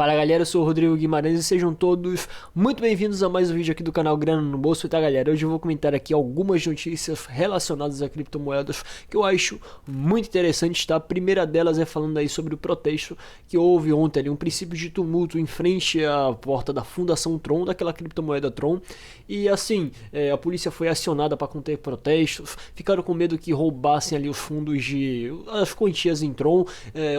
Fala galera, eu sou o Rodrigo Guimarães e sejam todos muito bem-vindos a mais um vídeo aqui do canal Grana no Bolso, tá galera? Hoje eu vou comentar aqui algumas notícias relacionadas a criptomoedas que eu acho muito interessantes, tá? A primeira delas é falando aí sobre o protesto que houve ontem ali, um princípio de tumulto em frente à porta da Fundação Tron, daquela criptomoeda Tron, e assim, a polícia foi acionada para conter protestos, ficaram com medo que roubassem ali os fundos as quantias em Tron,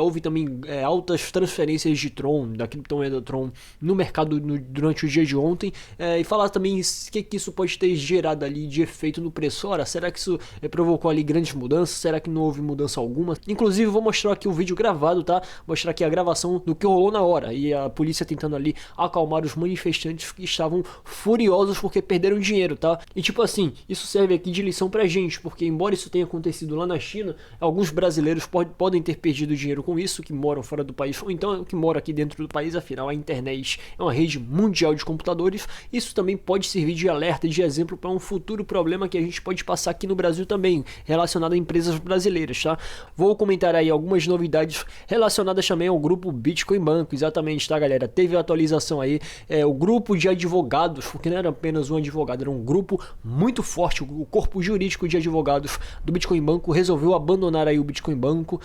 houve também altas transferências de Tron, da criptomoeda Tron no mercado durante o dia de ontem, e falar também o que isso pode ter gerado ali de efeito no preço. Ora, será que isso provocou ali grandes mudanças? Será que não houve mudança alguma? Inclusive vou mostrar aqui o vídeo gravado, tá? Mostrar aqui a gravação do que rolou na hora e a polícia tentando ali acalmar os manifestantes que estavam furiosos porque perderam dinheiro, tá? E tipo assim, isso serve aqui de lição pra gente, porque embora isso tenha acontecido lá na China, alguns brasileiros podem ter perdido dinheiro com isso, que moram fora do país, ou então que moram aqui dentro do país, afinal a internet é uma rede mundial de computadores. Isso também pode servir de alerta, de exemplo para um futuro problema que a gente pode passar aqui no Brasil também, relacionado a empresas brasileiras, tá? Vou comentar aí algumas novidades relacionadas também ao grupo Bitcoin Banco, exatamente, tá galera? Teve a atualização aí, o grupo de advogados, porque não era apenas um advogado, era um grupo muito forte, o corpo jurídico de advogados do Bitcoin Banco resolveu abandonar aí o Bitcoin Banco.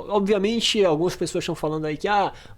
Obviamente algumas pessoas estão falando aí que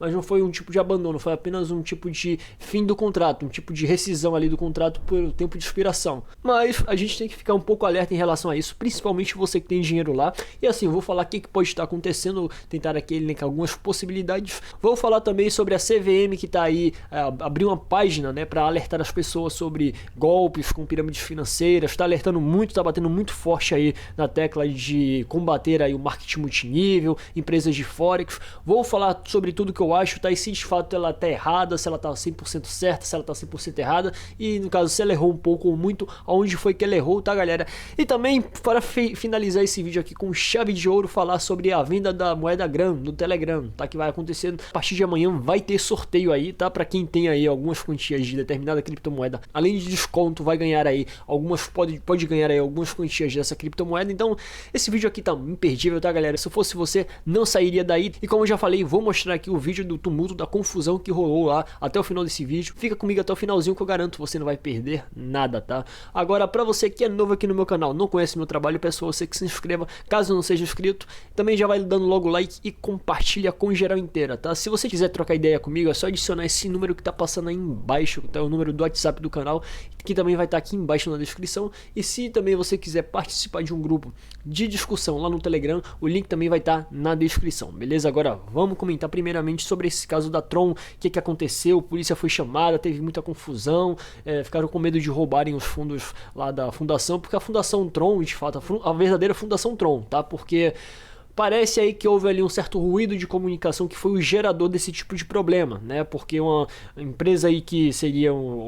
mas não foi um tipo de abandono, foi apenas um tipo de fim do contrato, um tipo de rescisão ali do contrato por tempo de expiração. Mas a gente tem que ficar um pouco alerta em relação a isso, principalmente você que tem dinheiro lá. E assim, vou falar o que pode estar acontecendo, tentar aqui elencar algumas possibilidades. Vou falar também sobre a CVM que está aí, abriu uma página, né, para alertar as pessoas sobre golpes com pirâmides financeiras, está alertando muito, está batendo muito forte aí na tecla de combater aí o marketing multinível, empresas de forex. Vou falar sobre tudo que eu acho, tá? E se de fato ela tá errada, se ela tá 100% certa, se ela tá 100% errada, e no caso se ela errou um pouco ou muito, aonde foi que ela errou, tá galera? E também para finalizar esse vídeo aqui com chave de ouro, falar sobre a venda da moeda Gram no Telegram, tá? Que vai acontecer a partir de amanhã, vai ter sorteio aí, tá? Para quem tem aí algumas quantias de determinada criptomoeda, além de desconto, vai ganhar aí pode ganhar aí algumas quantias dessa criptomoeda. Então esse vídeo aqui tá imperdível, tá galera? Se eu fosse você, não sairia daí. E como eu já falei, vou mostrar aqui o vídeo do tumulto, da confusão que rolou lá até o final desse vídeo. Fica comigo até o finalzinho que eu garanto você não vai perder nada, tá? Agora, pra você que é novo aqui no meu canal, não conhece meu trabalho, peço a você que se inscreva, caso não seja inscrito. Também já vai dando logo like e compartilha com geral inteira, tá? Se você quiser trocar ideia comigo, é só adicionar esse número que tá passando aí embaixo, tá? O número do WhatsApp do canal, que também vai estar aqui embaixo na descrição. E se também você quiser participar de um grupo de discussão lá no Telegram, o link também vai estar na descrição, beleza? Agora vamos comentar primeiramente sobre esse caso da Tron, o que aconteceu. A polícia foi chamada, teve muita confusão, ficaram com medo de roubarem os fundos lá da fundação, porque a Fundação Tron, de fato, a verdadeira Fundação Tron, tá? Porque parece aí que houve ali um certo ruído de comunicação que foi o gerador desse tipo de problema, né? Porque uma empresa aí que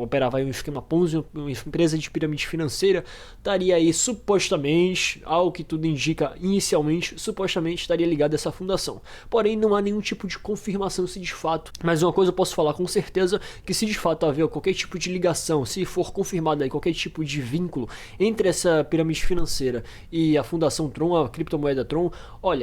operava aí um esquema Ponzi, uma empresa de pirâmide financeira, estaria aí supostamente, ao que tudo indica inicialmente, supostamente estaria ligada a essa fundação. Porém, não há nenhum tipo de confirmação se de fato. Mas uma coisa eu posso falar com certeza, que se de fato haver qualquer tipo de ligação, se for confirmado aí qualquer tipo de vínculo entre essa pirâmide financeira e a Fundação Tron, a criptomoeda Tron, olha,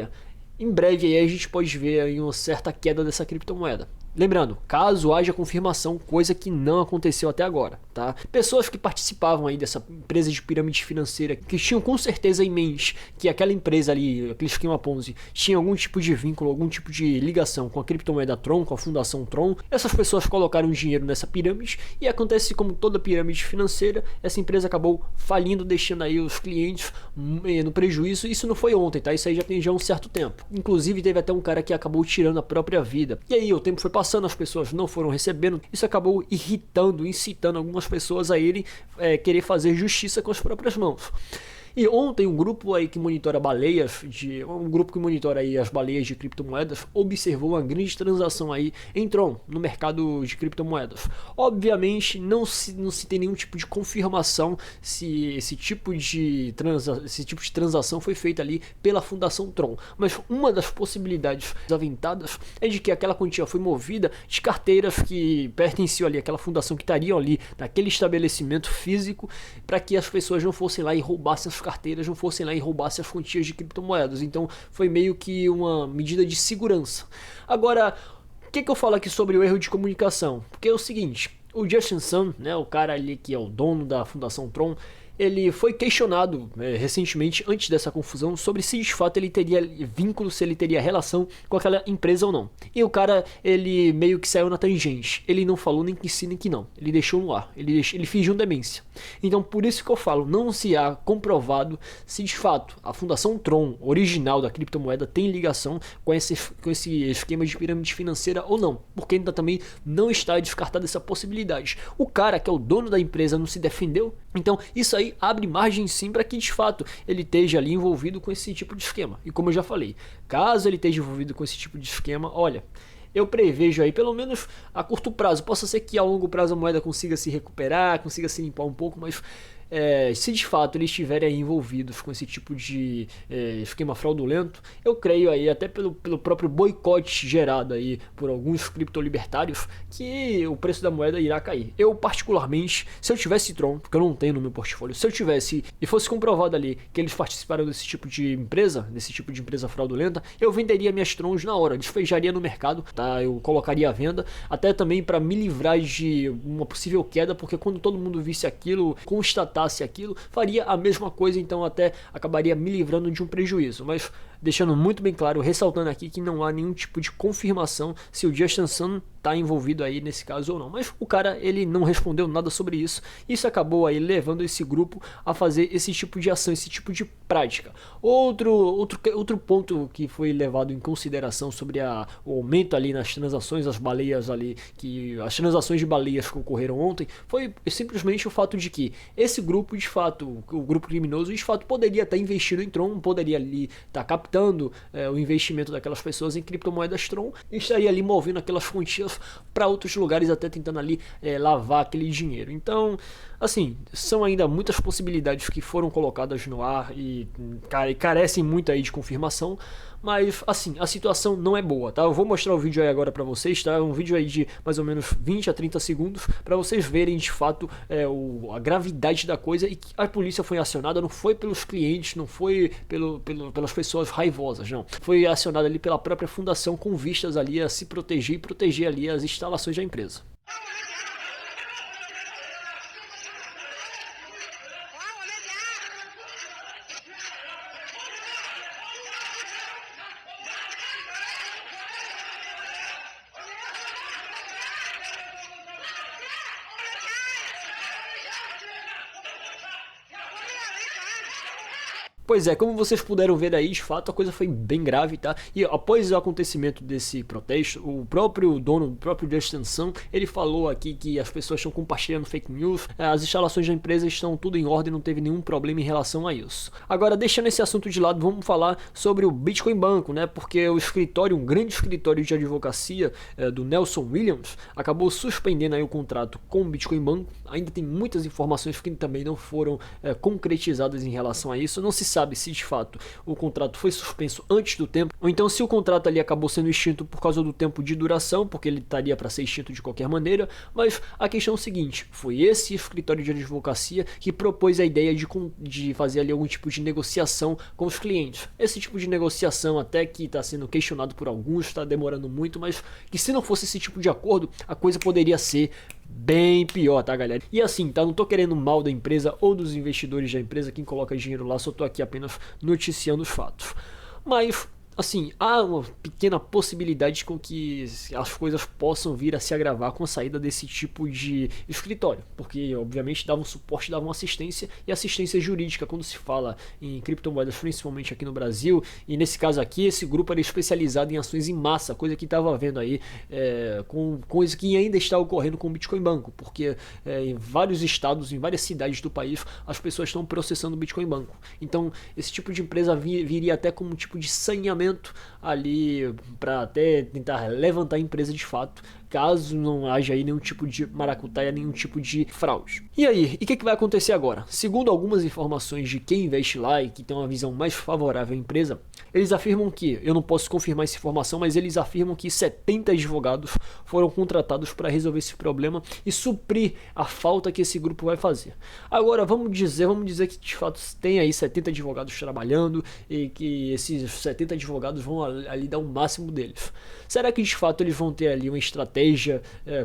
em breve aí a gente pode ver aí uma certa queda dessa criptomoeda. Lembrando, caso haja confirmação, coisa que não aconteceu até agora, tá? Pessoas que participavam aí dessa empresa de pirâmide financeira, que tinham com certeza em mente que aquela empresa ali, aquele esquema Ponzi, tinha algum tipo de vínculo, algum tipo de ligação com a criptomoeda Tron, com a Fundação Tron, essas pessoas colocaram dinheiro nessa pirâmide e acontece como toda pirâmide financeira, essa empresa acabou falindo, deixando aí os clientes no prejuízo. Isso não foi ontem, tá? Isso aí já tem um certo tempo. Inclusive teve até um cara que acabou tirando a própria vida. E aí o tempo foi passando, as pessoas não foram recebendo, isso acabou irritando, incitando algumas pessoas a irem querer fazer justiça com as próprias mãos. E ontem um grupo aí que monitora baleias, um grupo que monitora aí as baleias de criptomoedas, observou uma grande transação aí em Tron, no mercado de criptomoedas. Obviamente não se tem nenhum tipo de confirmação se esse tipo de transação foi feita ali pela Fundação Tron, mas uma das possibilidades aventadas é de que aquela quantia foi movida de carteiras que pertenciam ali àquela fundação, que estariam ali naquele estabelecimento físico, para que as pessoas não fossem lá e roubassem as carteiras, não fossem lá e roubassem as quantias de criptomoedas. Então foi meio que uma medida de segurança. Agora, que eu falo aqui sobre o erro de comunicação? Porque é o seguinte, o Justin Sun, né, o cara ali que é o dono da Fundação Tron, ele foi questionado recentemente, antes dessa confusão, sobre se de fato ele teria vínculo, se ele teria relação com aquela empresa ou não. E o cara, ele meio que saiu na tangente. Ele não falou nem que sim, nem que não. Ele deixou no ar. Ele fingiu demência. Então, por isso que eu falo, não se há comprovado se de fato a Fundação Tron, original da criptomoeda, tem ligação com esse esquema de pirâmide financeira ou não. Porque ainda também não está descartada essa possibilidade. O cara, que é o dono da empresa, não se defendeu. Então, isso aí abre margem sim para que de fato ele esteja ali envolvido com esse tipo de esquema. E como eu já falei, caso ele esteja envolvido com esse tipo de esquema, olha, eu prevejo aí, pelo menos a curto prazo, possa ser que a longo prazo a moeda consiga se recuperar, consiga se limpar um pouco, mas se de fato eles estiverem aí envolvidos com esse tipo de esquema fraudulento, eu creio aí, até pelo próprio boicote gerado aí por alguns criptolibertários, que o preço da moeda irá cair. Eu particularmente, se eu tivesse Tron, porque eu não tenho no meu portfólio, se eu tivesse e fosse comprovado ali que eles participaram desse tipo de empresa fraudulenta, eu venderia minhas Trons na hora, despejaria no mercado, tá? Eu colocaria à venda, até também para me livrar de uma possível queda, porque quando todo mundo visse aquilo, constatasse aquilo, faria a mesma coisa, então até acabaria me livrando de um prejuízo. Mas deixando muito bem claro, ressaltando aqui que não há nenhum tipo de confirmação se o Justin Sun está envolvido aí nesse caso ou não. Mas o cara, ele não respondeu nada sobre isso. Isso acabou aí levando esse grupo a fazer esse tipo de ação, esse tipo de prática. Outro ponto que foi levado em consideração sobre o aumento ali nas transações, as baleias ali, as transações de baleias que ocorreram ontem, foi simplesmente o fato de que esse grupo, de fato, o grupo criminoso, de fato, poderia estar investindo em Tron, poderia ali estar captando o investimento daquelas pessoas em criptomoedas Tron e estaria ali movendo aquelas quantias para outros lugares, até tentando ali lavar aquele dinheiro. Então, assim, são ainda muitas possibilidades que foram colocadas no ar e carecem muito aí de confirmação, mas assim, a situação não é boa, tá? Eu vou mostrar o vídeo aí agora pra vocês, tá? Um vídeo aí de mais ou menos 20 a 30 segundos pra vocês verem de fato a gravidade da coisa, e que a polícia foi acionada, não foi pelos clientes, não foi pelas pessoas raivosas, não. Foi acionada ali pela própria fundação, com vistas ali a se proteger e proteger ali as instalações da empresa. Pois é, como vocês puderam ver aí, de fato a coisa foi bem grave, tá? E após o acontecimento desse protesto, o próprio dono, o próprio Justin Sun, ele falou aqui que as pessoas estão compartilhando fake news, as instalações da empresa estão tudo em ordem, não teve nenhum problema em relação a isso. Agora, deixando esse assunto de lado, vamos falar sobre o Bitcoin Banco, né? Porque o escritório, um grande escritório de advocacia do Nelson Williams, acabou suspendendo aí o contrato com o Bitcoin Banco. Ainda tem muitas informações que também não foram concretizadas em relação a isso. Não se sabe se de fato o contrato foi suspenso antes do tempo, ou então se o contrato ali acabou sendo extinto por causa do tempo de duração, porque ele estaria para ser extinto de qualquer maneira. Mas a questão é o seguinte: foi esse escritório de advocacia que propôs a ideia de fazer ali algum tipo de negociação com os clientes. Esse tipo de negociação, até que está sendo questionado por alguns, está demorando muito, mas que se não fosse esse tipo de acordo, a coisa poderia ser bem pior, tá, galera? E assim, tá? Não tô querendo mal da empresa ou dos investidores da empresa, quem coloca dinheiro lá, só tô aqui apenas noticiando os fatos. Mas, assim, há uma pequena possibilidade com que as coisas possam vir a se agravar com a saída desse tipo de escritório, porque obviamente davam suporte, davam assistência, e assistência jurídica quando se fala em criptomoedas, principalmente aqui no Brasil. E nesse caso aqui, esse grupo era especializado em ações em massa, coisa que estava vendo aí com coisa que ainda está ocorrendo com o Bitcoin Banco, porque em vários estados, em várias cidades do país, as pessoas estão processando o Bitcoin Banco. Então esse tipo de empresa viria até como um tipo de saneamento ali para até tentar levantar a empresa de fato, caso não haja aí nenhum tipo de maracutaia, nenhum tipo de fraude. E aí, e o que vai acontecer agora? Segundo algumas informações de quem investe lá e que tem uma visão mais favorável à empresa, eles afirmam que, eu não posso confirmar essa informação, mas eles afirmam que 70 advogados foram contratados para resolver esse problema e suprir a falta que esse grupo vai fazer. Agora, vamos dizer que de fato tem aí 70 advogados trabalhando e que esses 70 advogados advogados vão ali dar o máximo deles. Será que de fato eles vão ter ali uma estratégia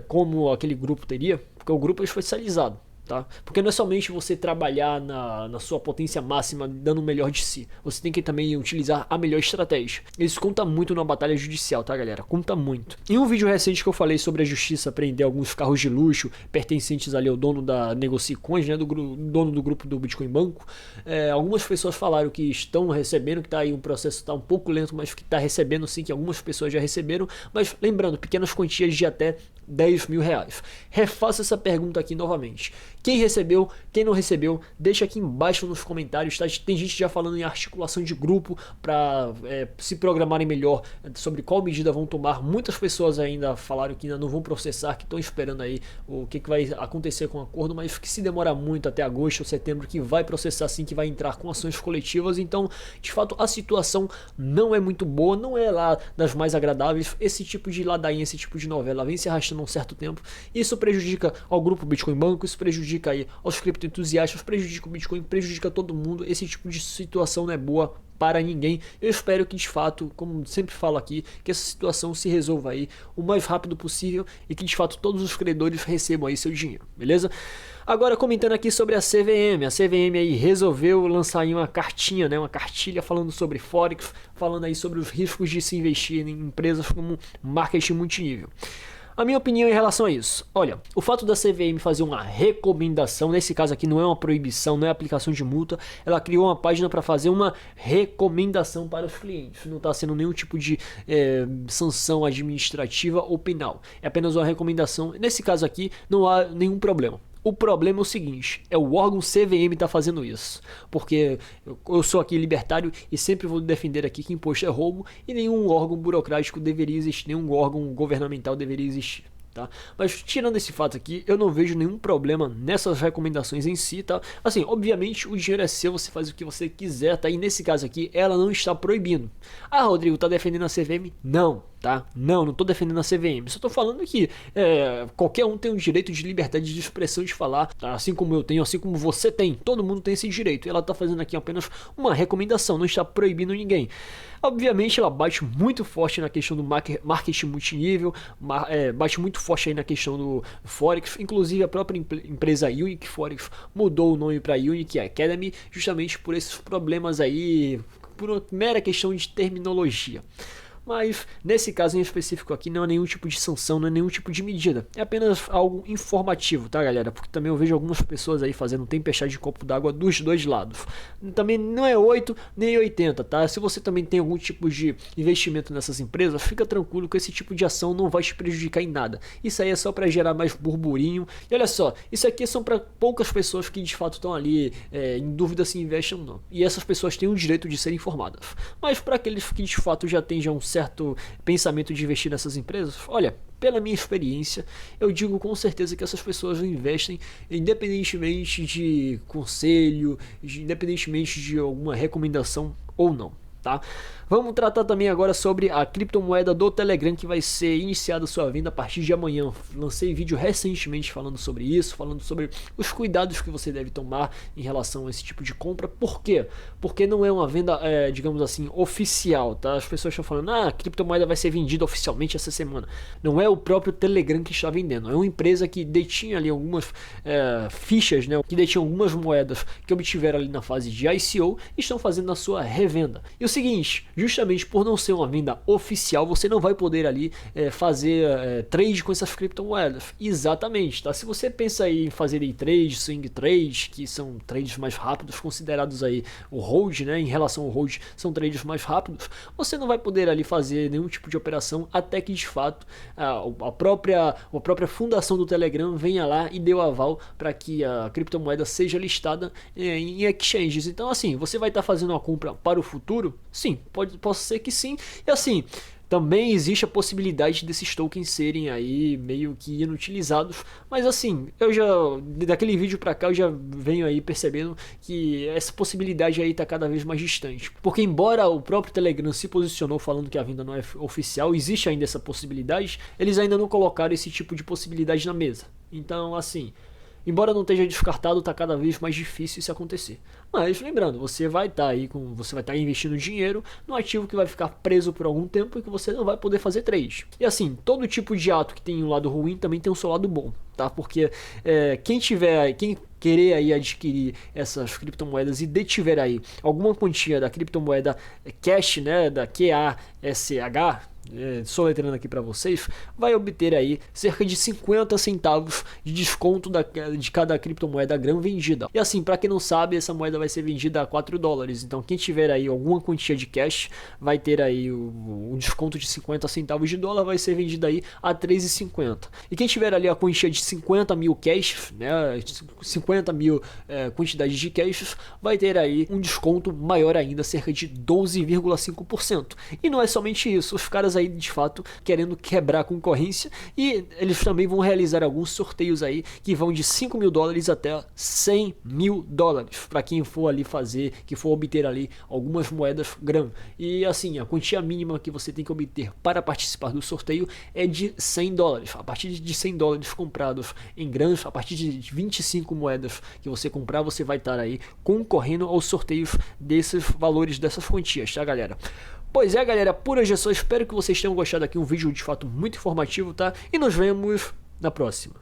como aquele grupo teria? Porque o grupo é especializado. Tá? Porque não é somente você trabalhar na sua potência máxima dando o melhor de si. Você tem que também utilizar a melhor estratégia. Isso conta muito na batalha judicial, tá, galera? Conta muito. Em um vídeo recente que eu falei sobre a justiça prender alguns carros de luxo pertencentes ali ao dono da Negocicoins, né, dono do grupo do Bitcoin Banco, algumas pessoas falaram que estão recebendo, que tá aí um processo tá um pouco lento, mas que tá recebendo sim, que algumas pessoas já receberam, mas lembrando, pequenas quantias de até 10 mil reais. Refaça essa pergunta aqui novamente. Quem recebeu, quem não recebeu, deixa aqui embaixo nos comentários, tá? Tem gente já falando em articulação de grupo para se programarem melhor sobre qual medida vão tomar. Muitas pessoas ainda falaram que ainda não vão processar, que estão esperando aí o que vai acontecer com o acordo, mas que se demora muito até agosto ou setembro, que vai processar sim, que vai entrar com ações coletivas. Então, de fato, a situação não é muito boa, não é lá das mais agradáveis. Esse tipo de ladainha, esse tipo de novela vem se arrastando há um certo tempo. Isso prejudica ao grupo Bitcoin Banco, isso prejudica aí aos criptoentusiastas, prejudica o Bitcoin, prejudica todo mundo. Esse tipo de situação não é boa para ninguém. Eu espero que de fato, como sempre falo aqui, que essa situação se resolva aí o mais rápido possível e que de fato todos os credores recebam aí seu dinheiro, beleza? Agora comentando aqui sobre a CVM aí resolveu lançar aí uma cartinha, né, uma cartilha falando sobre Forex, falando aí sobre os riscos de se investir em empresas como marketing multinível. A minha opinião em relação a isso, olha, o fato da CVM fazer uma recomendação, nesse caso aqui não é uma proibição, não é aplicação de multa, ela criou uma página para fazer uma recomendação para os clientes, não está sendo nenhum tipo de sanção administrativa ou penal, é apenas uma recomendação, nesse caso aqui não há nenhum problema. O problema é o seguinte, é o órgão CVM tá fazendo isso, porque eu sou aqui libertário e sempre vou defender aqui que imposto é roubo e nenhum órgão burocrático deveria existir, nenhum órgão governamental deveria existir. Tá? Mas tirando esse fato aqui, eu não vejo nenhum problema nessas recomendações em si, tá? Assim, obviamente o dinheiro é seu, você faz o que você quiser, tá? E nesse caso aqui, ela não está proibindo. Ah, Rodrigo, tá defendendo a CVM? Não, tá? Não tô defendendo a CVM. Só tô falando que qualquer um tem o direito de liberdade de expressão de falar, tá? Assim como eu tenho, assim como você tem. Todo mundo tem esse direito. E ela tá fazendo aqui apenas uma recomendação, não está proibindo ninguém. Obviamente ela bate muito forte na questão do marketing multinível, bate muito forte aí na questão do Forex, inclusive a própria empresa Unique Forex mudou o nome para Unique Academy, justamente por esses problemas aí, por uma mera questão de terminologia. Mas nesse caso em específico aqui não é nenhum tipo de sanção, não é nenhum tipo de medida. É apenas algo informativo, tá, galera? Porque também eu vejo algumas pessoas aí fazendo tempestade de copo d'água dos dois lados. Também não é 8 nem 80, tá? Se você também tem algum tipo de investimento nessas empresas, fica tranquilo que esse tipo de ação não vai te prejudicar em nada. Isso aí é só para gerar mais burburinho. E olha só, isso aqui são para poucas pessoas que de fato estão ali em dúvida se investem ou não. E essas pessoas têm o direito de serem informadas. Mas para aqueles que de fato já têm um certo pensamento de investir nessas empresas, olha, pela minha experiência, eu digo com certeza que essas pessoas investem independentemente de conselho, independentemente de alguma recomendação ou não, tá? Vamos tratar também agora sobre a criptomoeda do Telegram que vai ser iniciada sua venda a partir de amanhã. Lancei vídeo recentemente falando sobre isso, falando sobre os cuidados que você deve tomar em relação a esse tipo de compra. Por quê? Porque não é uma venda, digamos assim, oficial, tá? As pessoas estão falando, a criptomoeda vai ser vendida oficialmente essa semana. Não é o próprio Telegram que está vendendo, é uma empresa que detinha ali algumas fichas, né? Que detinha algumas moedas que obtiveram ali na fase de ICO e estão fazendo a sua revenda. E o seguinte, justamente por não ser uma venda oficial, você não vai poder ali fazer trade com essas criptomoedas. Exatamente, tá? Se você pensa aí em fazer day trade, swing trade, que são trades mais rápidos, considerados aí o hold, né? Em relação ao hold, são trades mais rápidos. Você não vai poder ali fazer nenhum tipo de operação até que de fato a própria fundação do Telegram venha lá e dê o aval para que a criptomoeda seja listada em exchanges. Então assim, você vai estar fazendo uma compra para o futuro? Sim, posso ser que sim. E assim, também existe a possibilidade desses tokens serem aí meio que inutilizados, mas assim, eu já, daquele vídeo pra cá, eu já venho aí percebendo que essa possibilidade aí tá cada vez mais distante, porque embora o próprio Telegram se posicionou falando que a venda não é oficial, existe ainda essa possibilidade, eles ainda não colocaram esse tipo de possibilidade na mesa. Então assim, Embora não esteja descartado, está cada vez mais difícil isso acontecer. Mas lembrando, você vai estar investindo dinheiro no ativo que vai ficar preso por algum tempo e que você não vai poder fazer trade. E assim, todo tipo de ato que tem um lado ruim também tem um seu lado bom, tá? Porque quem querer aí adquirir essas criptomoedas e detiver aí alguma quantia da criptomoeda Cash, né, da QASH, soletrando aqui para vocês, vai obter aí cerca de 50 centavos de desconto de cada criptomoeda grã vendida. E assim, para quem não sabe, essa moeda vai ser vendida a 4 dólares. Então quem tiver aí alguma quantia de cash vai ter aí um desconto de 50 centavos de dólar, vai ser vendida aí a 3,50. E quem tiver ali a quantia de 50 mil cash, né, 50 mil quantidades de cash, vai ter aí um desconto maior ainda, cerca de 12,5%. E não é somente isso, os caras aí de fato querendo quebrar a concorrência, e eles também vão realizar alguns sorteios aí que vão de 5 mil dólares até 100 mil dólares para quem for ali que for obter ali algumas moedas grã. E assim, a quantia mínima que você tem que obter para participar do sorteio é de 100 dólares. A partir de 100 dólares comprados em grãos, a partir de 25 moedas que você comprar, você vai estar aí concorrendo aos sorteios desses valores, dessas quantias, tá, galera? Pois é, galera, por hoje é só. Espero que vocês tenham gostado aqui, um vídeo de fato muito informativo, tá? E nos vemos na próxima.